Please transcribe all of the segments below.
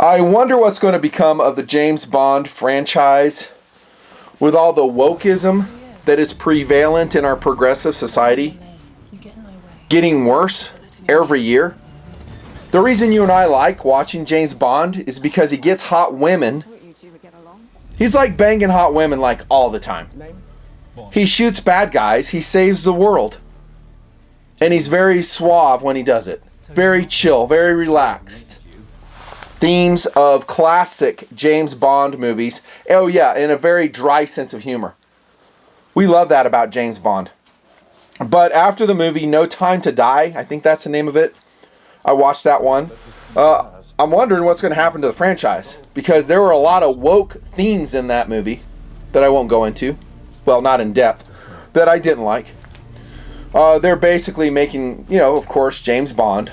I wonder what's going to become of the James Bond franchise with all the wokeism that is prevalent in our progressive society getting worse every year. The reason you and I like watching James Bond is because he gets hot women. He's like banging hot women like all the time. He shoots bad guys. He saves the world. And he's very suave when he does it. Very chill, very relaxed. Themes of classic James Bond movies. Oh yeah, in a very dry sense of humor. We love that about James Bond. But after the movie No Time to Die, I think that's the name of it, I watched that one. I'm wondering what's going to happen to the franchise, because there were a lot of woke themes in that movie that I won't go into. Well, not in depth, that I didn't like. They're basically making, of course, James Bond,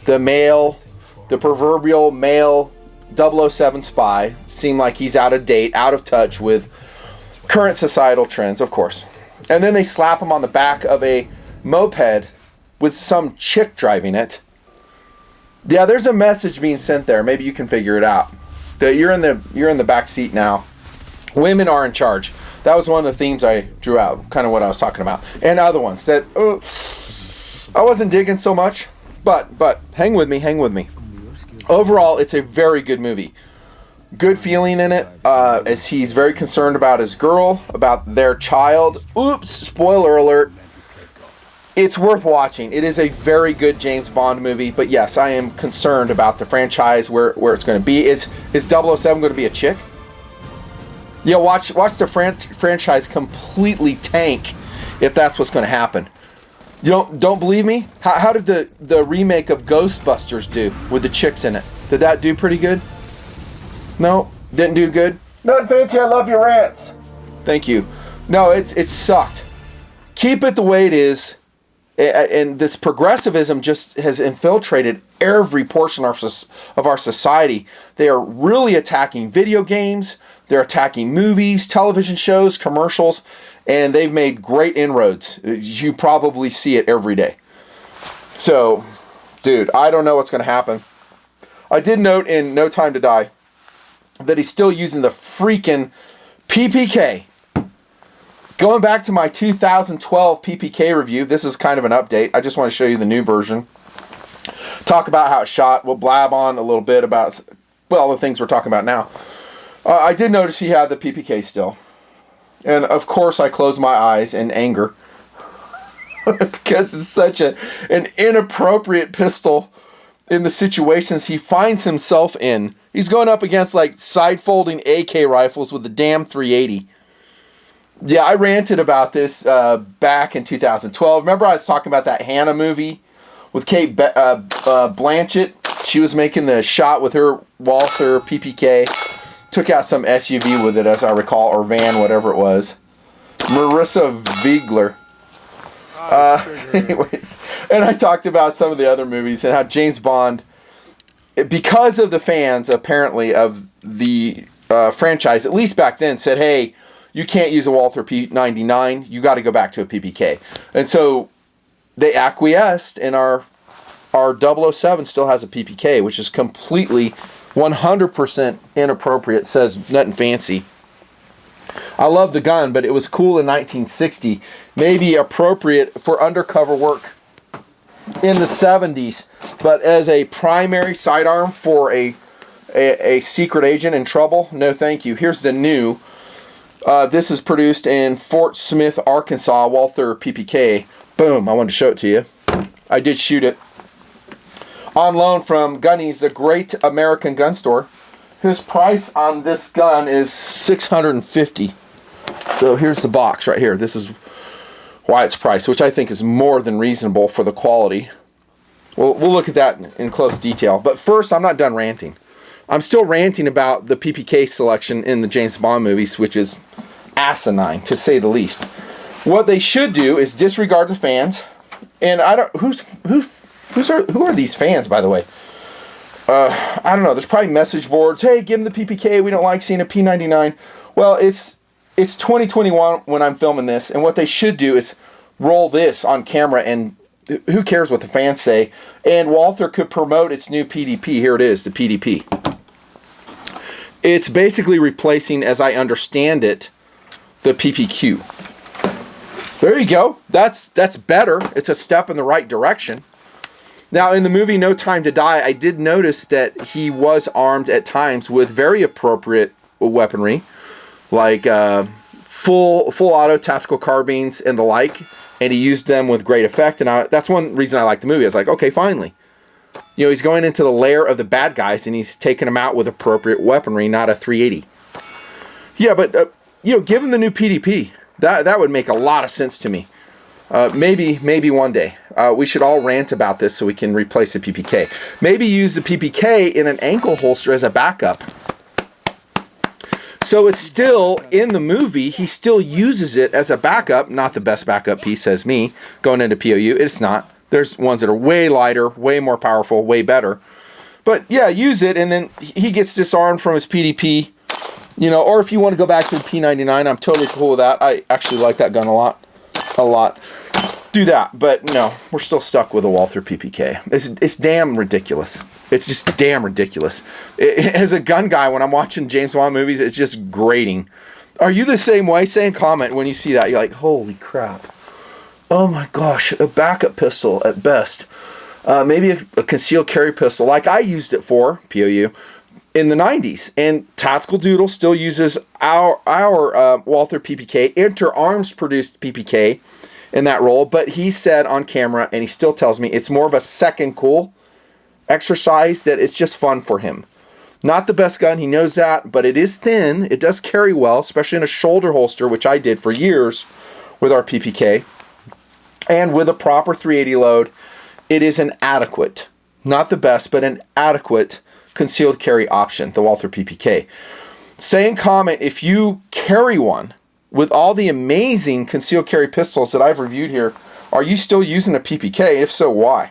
the proverbial male 007 spy, seem like he's out of date, out of touch with current societal trends, of course. And then they slap him on the back of a moped with some chick driving it. Yeah, there's a message being sent there. Maybe you can figure it out. That you're in the back seat now. Women are in charge. That was one of the themes I drew out, kind of what I was talking about. And other ones that I wasn't digging so much, but hang with me. Overall, it's a very good movie. Good feeling in it, as he's very concerned about his girl, about their child. Oops, spoiler alert. It's worth watching. It is a very good James Bond movie, but yes, I am concerned about the franchise, where it's going to be. Is 007 going to be a chick? Yeah, watch the franchise completely tank if that's what's going to happen. You don't believe me? How did the remake of Ghostbusters do with the chicks in it? Did that do pretty good? No, didn't do good. Nutnfancy, I love your rants. Thank you. No, it sucked. Keep it the way it is. And this progressivism just has infiltrated every portion of our society. They are really attacking video games. They're attacking movies, television shows, commercials, and they've made great inroads. You probably see it every day. So, dude, I don't know what's going to happen. I did note in No Time to Die that he's still using the freaking PPK. Going back to my 2012 PPK review, this is kind of an update. I just want to show you the new version. Talk about how it's shot. We'll blab on a little bit about, the things we're talking about now. I did notice he had the PPK still. And of course I closed my eyes in anger. Because it's such an inappropriate pistol in the situations he finds himself in. He's going up against like side-folding AK rifles with the damn 380. Yeah, I ranted about this back in 2012. Remember I was talking about that Hannah movie with Kate Blanchett? She was making the shot with her Walther PPK. Took out some SUV with it, as I recall, or van, whatever it was. Marissa Viegler. Anyways, and I talked about some of the other movies and how James Bond, because of the fans, apparently, of the franchise, at least back then, said, hey, you can't use a Walther P99, you got to go back to a PPK. And so they acquiesced, and our 007 still has a PPK, which is completely 100% inappropriate, says Nutnfancy. I love the gun, but it was cool in 1960. Maybe appropriate for undercover work in the 70s. But as a primary sidearm for a secret agent in trouble, no thank you. Here's the new. This is produced in Fort Smith, Arkansas, Walther PPK. Boom, I wanted to show it to you. I did shoot it. On loan from Gunnies, the great American gun store. His price on this gun is $650. So here's the box right here. This is why it's priced, which I think is more than reasonable for the quality. We'll look at that in close detail. But first, I'm not done ranting. I'm still ranting about the PPK selection in the James Bond movies, which is asinine, to say the least. What they should do is disregard the fans. And I don't... Who are these fans, by the way? I don't know. There's probably message boards. Hey, give them the PPK. We don't like seeing a P99. Well, it's 2021 when I'm filming this, and what they should do is roll this on camera, and who cares what the fans say? And Walther could promote its new PDP. Here it is, the PDP. It's basically replacing, as I understand it, the PPQ. There you go. That's better. It's a step in the right direction. Now, in the movie No Time to Die, I did notice that he was armed at times with very appropriate weaponry, like full auto tactical carbines and the like, and he used them with great effect. And that's one reason I like the movie. I was like, okay, finally. You know, he's going into the lair of the bad guys, and he's taking them out with appropriate weaponry, not a 380. Yeah, but, you know, given the new PDP, that would make a lot of sense to me. Maybe one day. We should all rant about this so we can replace the PPK. Maybe use the PPK in an ankle holster as a backup. So it's still, in the movie, he still uses it as a backup. Not the best backup piece, says me, going into POU. It's not. There's ones that are way lighter, way more powerful, way better. But yeah, use it, and then he gets disarmed from his PDP. You know, or if you want to go back to the P99, I'm totally cool with that. I actually like that gun a lot. Do that, but no, we're still stuck with a Walther PPK. It's damn ridiculous. It's just damn ridiculous. As a gun guy, when I'm watching James Bond movies, it's just grating. Are you the same way? Say in comment when you see that. You're like, holy crap. Oh my gosh, a backup pistol at best. Maybe a concealed carry pistol, like I used it for, POU, in the 90s. And Tactical Doodle still uses our Walther PPK. Inter Arms produced PPK in that role, but he said on camera, and he still tells me, it's more of a second cool exercise, that it's just fun for him. Not the best gun, he knows that, but it is thin. It does carry well, especially in a shoulder holster, which I did for years with our PPK. And with a proper 380 load, it is an adequate, not the best, but an adequate concealed carry option, the Walther PPK. Say in comment if you carry one. With all the amazing concealed carry pistols that I've reviewed here, are you still using a PPK? If so, why?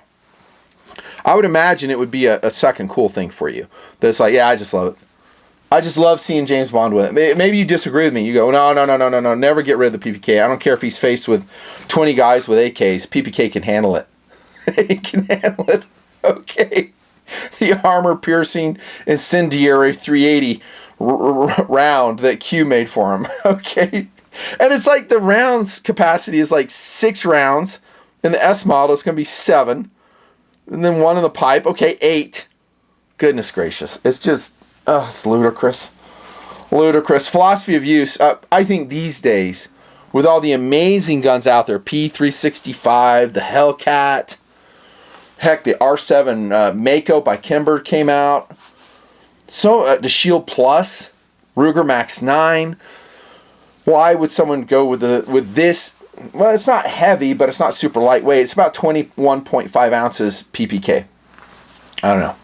I would imagine it would be a second cool thing for you. That's like, yeah, I just love it. I just love seeing James Bond with it. Maybe you disagree with me. You go, no, never get rid of the PPK. I don't care if he's faced with 20 guys with AKs. PPK can handle it. He can handle it. Okay. The armor-piercing, incendiary 380 round that Q made for him. Okay. And it's like the rounds capacity is like 6 rounds. In the S model, it's going to be 7. And then 1 in the pipe. Okay, 8. Goodness gracious. It's just, it's ludicrous. Ludicrous. Philosophy of use. I think these days, with all the amazing guns out there, P365, the Hellcat, heck, the R7 Mako by Kimber came out. So, the Shield Plus, Ruger Max 9. Why would someone go with this? Well, it's not heavy, but it's not super lightweight. It's about 21.5 ounces PPK. I don't know.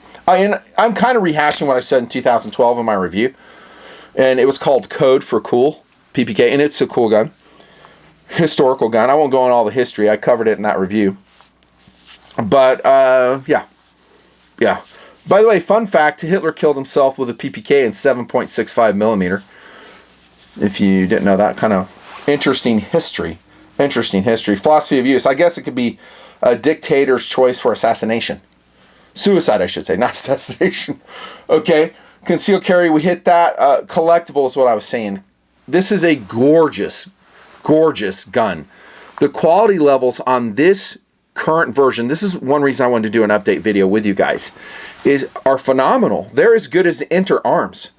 I'm kind of rehashing what I said in 2012 in my review. And it was called Code for Cool PPK. And it's a cool gun. Historical gun. I won't go on all the history. I covered it in that review. But, yeah. By the way, fun fact, Hitler killed himself with a PPK in 7.65 millimeter. If you didn't know that, kind of interesting history. Philosophy of use. I guess it could be a dictator's choice for assassination. Suicide, I should say, not assassination. Okay, concealed carry, we hit that. Collectible is what I was saying. This is a gorgeous, gorgeous gun. The quality levels on this current version, this is one reason I wanted to do an update video with you guys, are phenomenal. They're as good as the Inter Arms.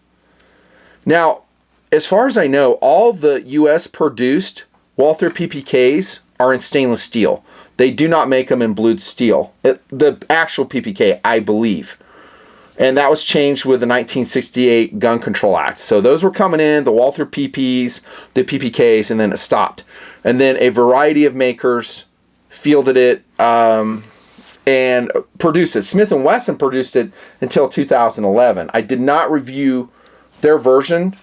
Now, as far as I know, all the US produced Walther PPKs are in stainless steel. They do not make them in blued steel. The actual PPK, I believe. And that was changed with the 1968 Gun Control Act. So those were coming in, the Walther PPs, the PPKs, and then it stopped. And then a variety of makers fielded it and produced it. Smith & Wesson produced it until 2011. I did not review their version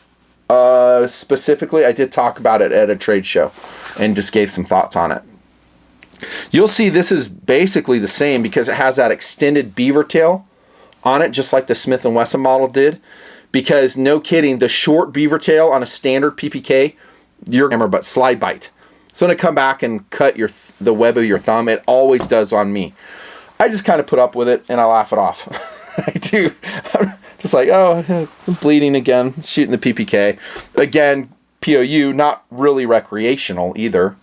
specifically. I did talk about it at a trade show and just gave some thoughts on it. You'll see this is basically the same because it has that extended beaver tail on it, just like the Smith & Wesson model did. Because, no kidding, the short beaver tail on a standard PPK, your hammer, but slide bite. So when it come back and cut the web of your thumb, it always does on me. I just kind of put up with it and I laugh it off. I do. Just like, oh, I'm bleeding again, shooting the PPK. Again, POU, not really recreational either.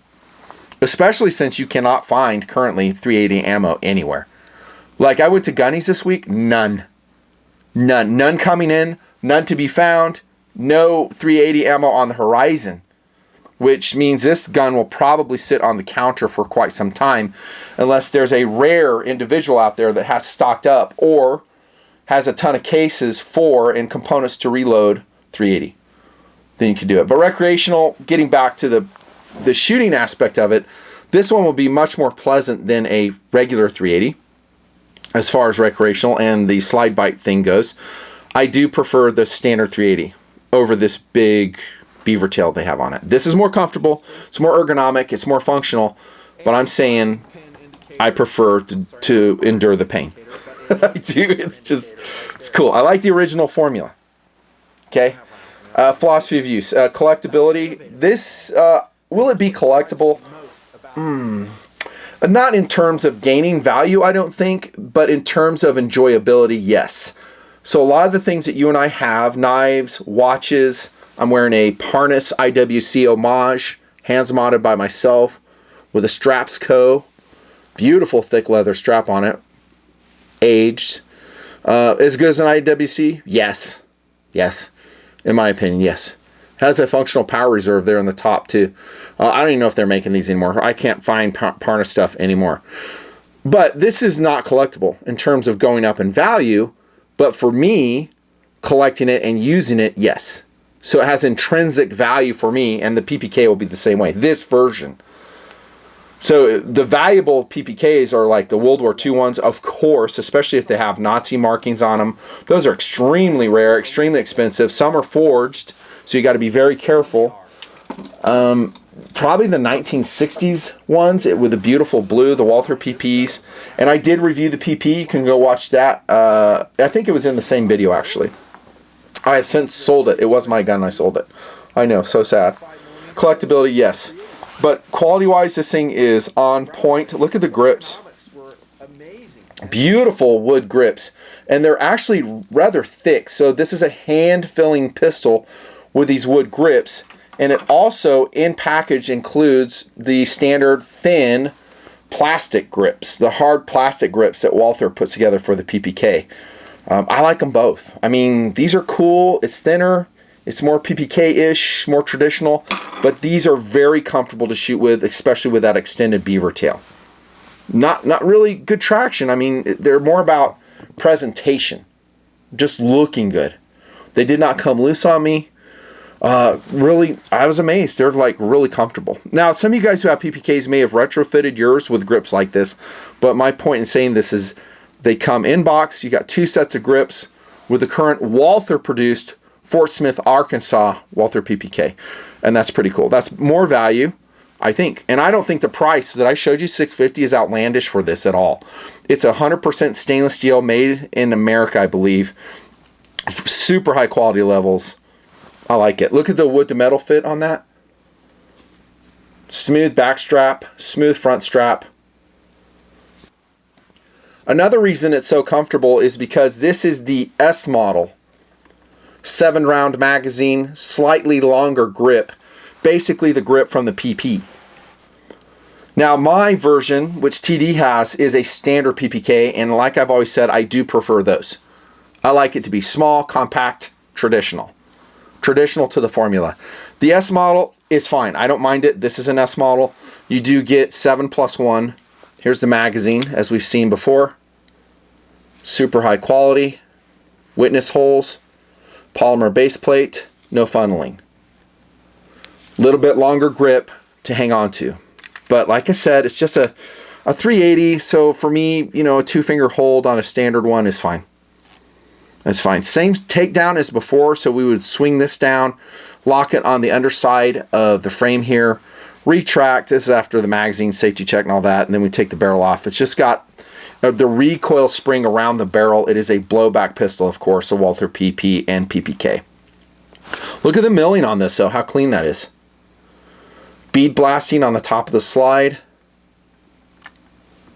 Especially since you cannot find currently 380 ammo anywhere. Like, I went to Gunnies this week, none. None coming in, none to be found. No 380 ammo on the horizon. Which means this gun will probably sit on the counter for quite some time unless there's a rare individual out there that has stocked up or has a ton of cases for and components to reload 380. Then you can do it. But recreational, getting back to the shooting aspect of it, this one will be much more pleasant than a regular 380 as far as recreational and the slide bite thing goes. I do prefer the standard 380 over this big beaver tail they have on it. This is more comfortable, it's more ergonomic, it's more functional, but I'm saying I prefer to endure the pain. I do. It's cool. I like the original formula. Okay. Philosophy of use. Collectability. This, will it be collectible? Not in terms of gaining value, I don't think, but in terms of enjoyability, yes. So a lot of the things that you and I have, knives, watches, I'm wearing a Parnas IWC homage, hands modded by myself, with a Straps Co. Beautiful thick leather strap on it. Aged. As good as an IWC? Yes. Yes. In my opinion, yes. Has a functional power reserve there on the top too. I don't even know if they're making these anymore. I can't find Parnas stuff anymore. But this is not collectible in terms of going up in value. But for me, collecting it and using it, yes. So it has intrinsic value for me, and the PPK will be the same way. This version. So the valuable PPKs are like the World War II ones, of course, especially if they have Nazi markings on them. Those are extremely rare, extremely expensive. Some are forged, so you got to be very careful. Probably the 1960s ones with the beautiful blue, the Walther PPs. And I did review the PP. You can go watch that. I think it was in the same video, actually. I have since sold it. It was my gun. I sold it. I know. So sad. Collectability, yes. But quality-wise, this thing is on point. Look at the grips. Beautiful wood grips. And they're actually rather thick. So this is a hand-filling pistol with these wood grips. And it also, in package, includes the standard thin plastic grips. The hard plastic grips that Walther puts together for the PPK. I like them both. I mean, these are cool. It's thinner. It's more PPK-ish, more traditional. But these are very comfortable to shoot with, especially with that extended beaver tail. Not really good traction. I mean, they're more about presentation. Just looking good. They did not come loose on me. Really, I was amazed. They're like really comfortable. Now, some of you guys who have PPKs may have retrofitted yours with grips like this. But my point in saying this is they come in box. You got 2 sets of grips with the current Walther produced Fort Smith, Arkansas Walther PPK. And that's pretty cool. That's more value, I think. And I don't think the price that I showed you, $650, is outlandish for this at all. It's 100% stainless steel, made in America, I believe. Super high quality levels. I like it. Look at the wood to metal fit on that. Smooth back strap, smooth front strap. Another reason it's so comfortable is because this is the S model. 7-round magazine, slightly longer grip. Basically the grip from the PP. Now my version, which TD has, is a standard PPK, and like I've always said, I do prefer those. I like it to be small, compact, traditional. Traditional to the formula. The S model is fine. I don't mind it. This is an S model. You do get 7+1. Here's the magazine, as we've seen before. Super high quality. Witness holes. Polymer base plate. No funneling. Little bit longer grip to hang on to. But like I said, it's just a 380. So for me, you know, a 2-finger hold on a standard one is fine. That's fine. Same takedown as before, so we would swing this down, lock it on the underside of the frame here, retract. This is after the magazine safety check and all that, and then we take the barrel off. It's just got the recoil spring around the barrel. It is a blowback pistol, of course, a Walther PP and PPK. Look at the milling on this, though, how clean that is. Bead blasting on the top of the slide.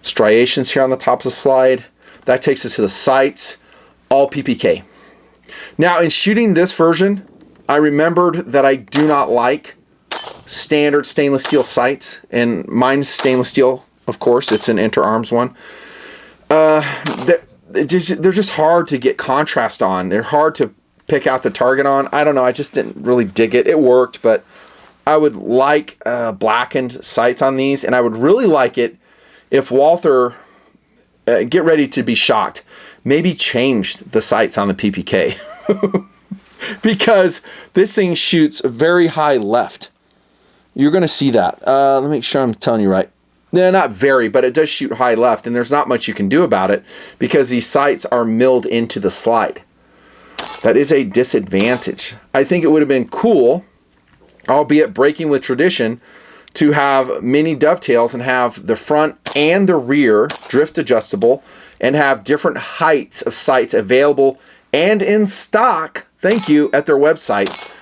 Striations here on the top of the slide. That takes us to the sights. All PPK. Now, in shooting this version, I remembered that I do not like standard stainless steel sights, and mine's stainless steel, of course. It's an Inter-Arms one. They're just hard to get contrast on. They're hard to pick out the target on. I don't know. I just didn't really dig it. It worked, but I would like blackened sights on these, and I would really like it if Walther, get ready to be shocked, maybe changed the sights on the PPK. Because this thing shoots very high left. You're going to see that. Let me make sure I'm telling you right. Yeah, not very, but it does shoot high left, and there's not much you can do about it because these sights are milled into the slide. That is a disadvantage. I think it would have been cool, albeit breaking with tradition, to have mini dovetails and have the front and the rear drift adjustable and have different heights of sights available and in stock, thank you, at their website,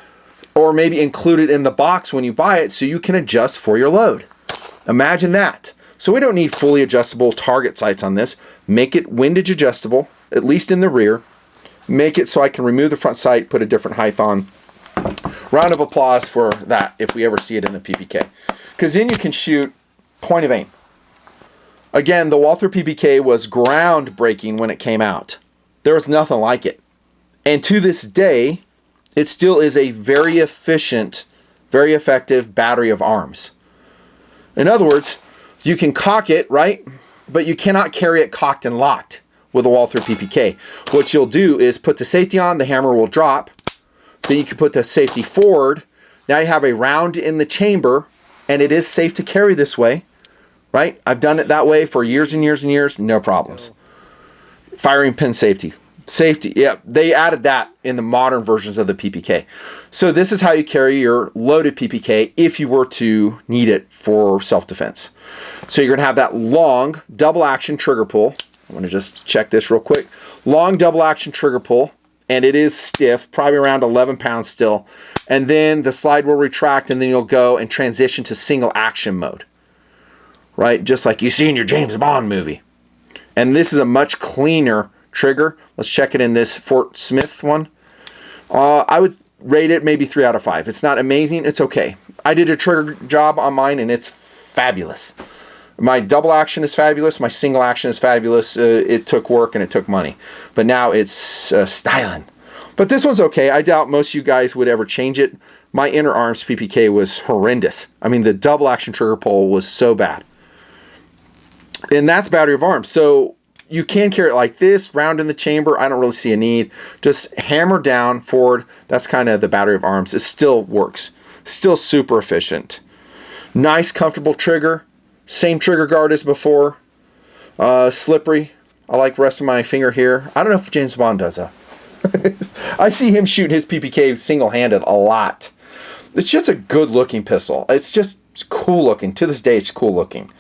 or maybe included in the box when you buy it so you can adjust for your load. Imagine that. So we don't need fully adjustable target sights on this. Make it windage adjustable, at least in the rear. Make it so I can remove the front sight, put a different height on. Round of applause for that if we ever see it in the PPK. Because then you can shoot point of aim. Again, the Walther PPK was groundbreaking when it came out. There was nothing like it. And to this day, it still is a very efficient, very effective battery of arms. In other words, you can cock it, right? But you cannot carry it cocked and locked with a Walther PPK. What you'll do is put the safety on, the hammer will drop. Then you can put the safety forward. Now you have a round in the chamber, and it is safe to carry this way, right? I've done it that way for years and years and years, no problems. Firing pin safety. Safety, yeah, they added that in the modern versions of the PPK. So this is how you carry your loaded PPK if you were to need it for self-defense. So you're gonna have that long double action trigger pull. I'm gonna just check this real quick. Long double action trigger pull, and it is stiff, probably around 11 pounds still. And then the slide will retract, and then you'll go and transition to single action mode, right? Just like you see in your James Bond movie. And this is a much cleaner trigger. Let's check it in this Fort Smith one. I would rate it maybe 3 out of 5. It's not amazing. It's okay. I did a trigger job on mine, and it's fabulous. My double action is fabulous. My single action is fabulous. It took work and it took money. But now it's styling. But this one's okay. I doubt most of you guys would ever change it. My Inter-Arms PPK was horrendous. I mean, the double action trigger pull was so bad. And that's battery of arms. So you can carry it like this, round in the chamber. I don't really see a need. Just hammer down, forward. That's kind of the battery of arms. It still works. Still super efficient. Nice, comfortable trigger. Same trigger guard as before. Slippery. I like the rest of my finger here. I don't know if James Bond does that. I see him shooting his PPK single-handed a lot. It's just a good-looking pistol. It's just cool looking. To this day, it's cool looking.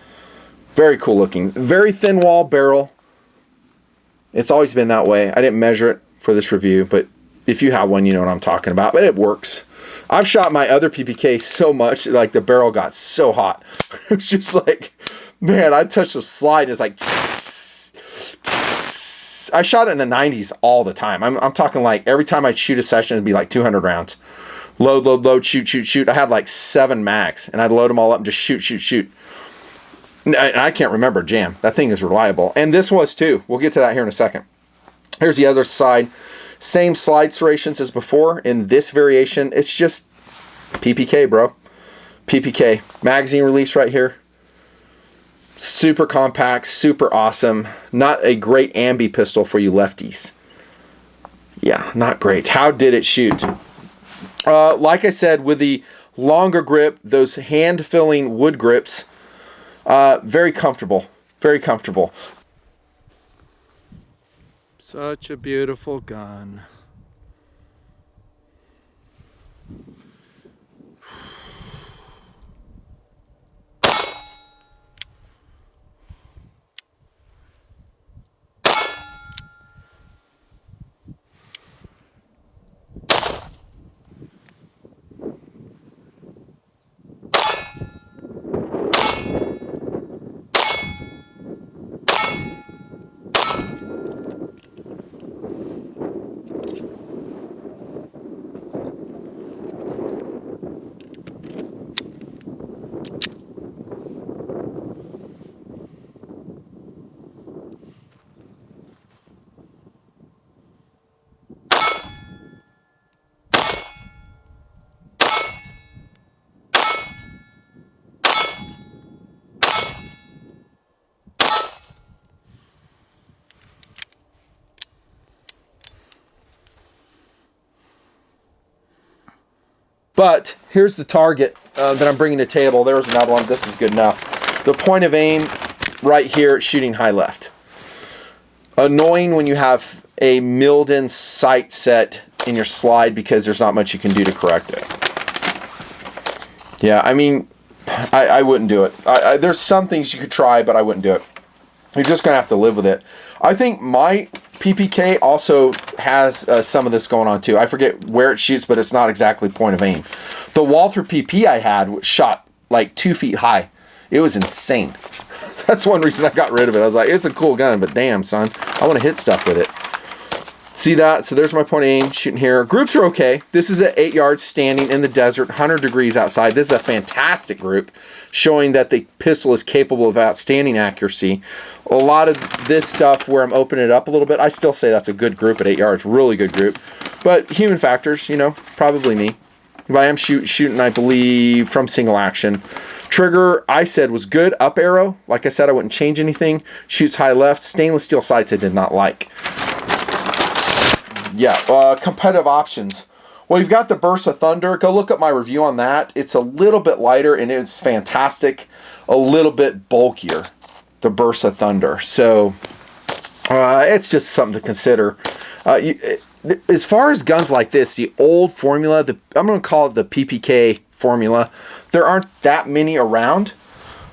Very cool looking. Very thin wall barrel. It's always been that way. I didn't measure it for this review, but if you have one, you know what I'm talking about. But it works. I've shot my other PPK so much, like the barrel got so hot. It's just like, man, I touched the slide and it's like, tss, tss. I shot it in the 90s all the time. I'm talking like every time I'd shoot a session, it'd be like 200 rounds. Load, load, load, shoot, shoot, shoot. I had like 7 mags, and I'd load them all up and just shoot, shoot, shoot. I can't remember jam. That thing is reliable. And this was too. We'll get to that here in a second. Here's the other side. Same slide serrations as before. In this variation, it's just PPK, bro. PPK. Magazine release right here. Super compact, super awesome. Not a great ambi pistol for you lefties. Yeah, not great. How did it shoot? Like I said, with the longer grip, those hand-filling wood grips, very comfortable. Very comfortable. Such a beautiful gun. But here's the target that I'm bringing to the table. There's another one. This is good enough. The point of aim right here, shooting high left. Annoying when you have a milled-in sight set in your slide because there's not much you can do to correct it. Yeah, I mean, I wouldn't do it. There's some things you could try, but I wouldn't do it. You're just going to have to live with it. I think my PPK also has some of this going on too. I forget where it shoots, but it's not exactly point of aim. The Walther PP I had shot like 2 feet high. It was insane. That's one reason I got rid of it. I was like, it's a cool gun, but damn, son, I want to hit stuff with it. See that? So there's my point of aim, shooting here. Groups are okay. This is at 8 yards standing in the desert, 100 degrees outside. This is a fantastic group, showing that the pistol is capable of outstanding accuracy. A lot of this stuff where I'm opening it up a little bit, I still say that's a good group at 8 yards, really good group. But human factors, you know, probably me. But I am shooting, I believe, from single action. Trigger, I said, was good. Up arrow, like I said, I wouldn't change anything. Shoots high left. Stainless steel sights I did not like. Yeah, competitive options. Well, you've got the Burst of Thunder. Go look up my review on that. It's a little bit lighter and it's fantastic. A little bit bulkier, the Burst of Thunder. So it's just something to consider. As far as guns like this, the old formula, I'm going to call it the PPK formula, there aren't that many around.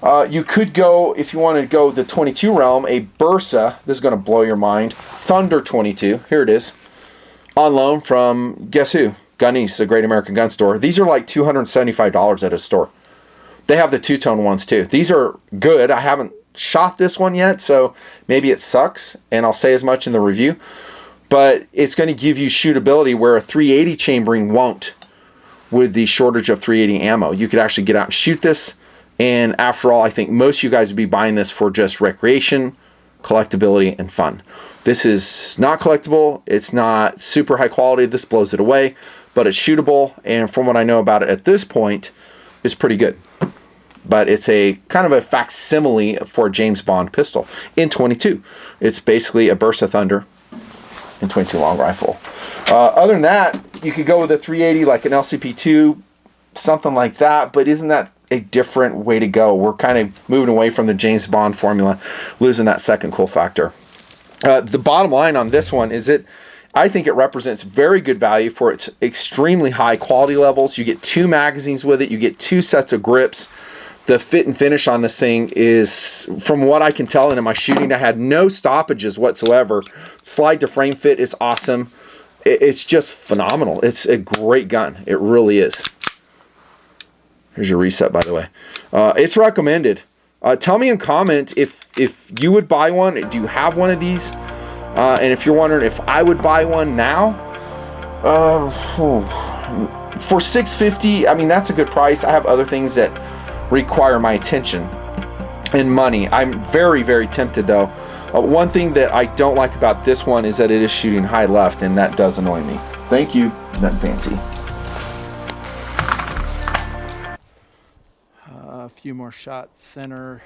You could go, if you want to go the 22 realm, a Bursa, this is going to blow your mind, Thunder 22, here it is, on loan from, guess who? Gunnies, the Great American Gun Store. These are like $275 at a store. They have the two-tone ones too. These are good. I haven't shot this one yet, so maybe it sucks, and I'll say as much in the review. But it's going to give you shootability where a 380 chambering won't with the shortage of 380 ammo. You could actually get out and shoot this, and after all, I think most of you guys would be buying this for just recreation, collectability, and fun. This is not collectible. It's not super high quality. This blows it away, but it's shootable, and from what I know about it at this point, it's pretty good. But it's a kind of a facsimile for a James Bond pistol in 22. It's basically a Burst of Thunder in 22 long rifle. Other than that, you could go with a 380 like an LCP2, something like that, but isn't that a different way to go? We're kind of moving away from the James Bond formula, losing that second cool factor. The bottom line on this one is I think it represents very good value for its extremely high quality levels. You get 2 magazines with it. You get 2 sets of grips. The fit and finish on this thing is, from what I can tell, and in my shooting, I had no stoppages whatsoever. Slide to frame fit is awesome. It's just phenomenal. It's a great gun. It really is. Here's your reset, by the way. It's recommended. Tell me in comment if you would buy one. Do you have one of these? And if you're wondering if I would buy one now, for $650, I mean, that's a good price. I have other things that require my attention and money. I'm very, very tempted though. One thing that I don't like about this one is that it is shooting high left, and that does annoy me. Thank you, Nutnfancy. A few more shots, center.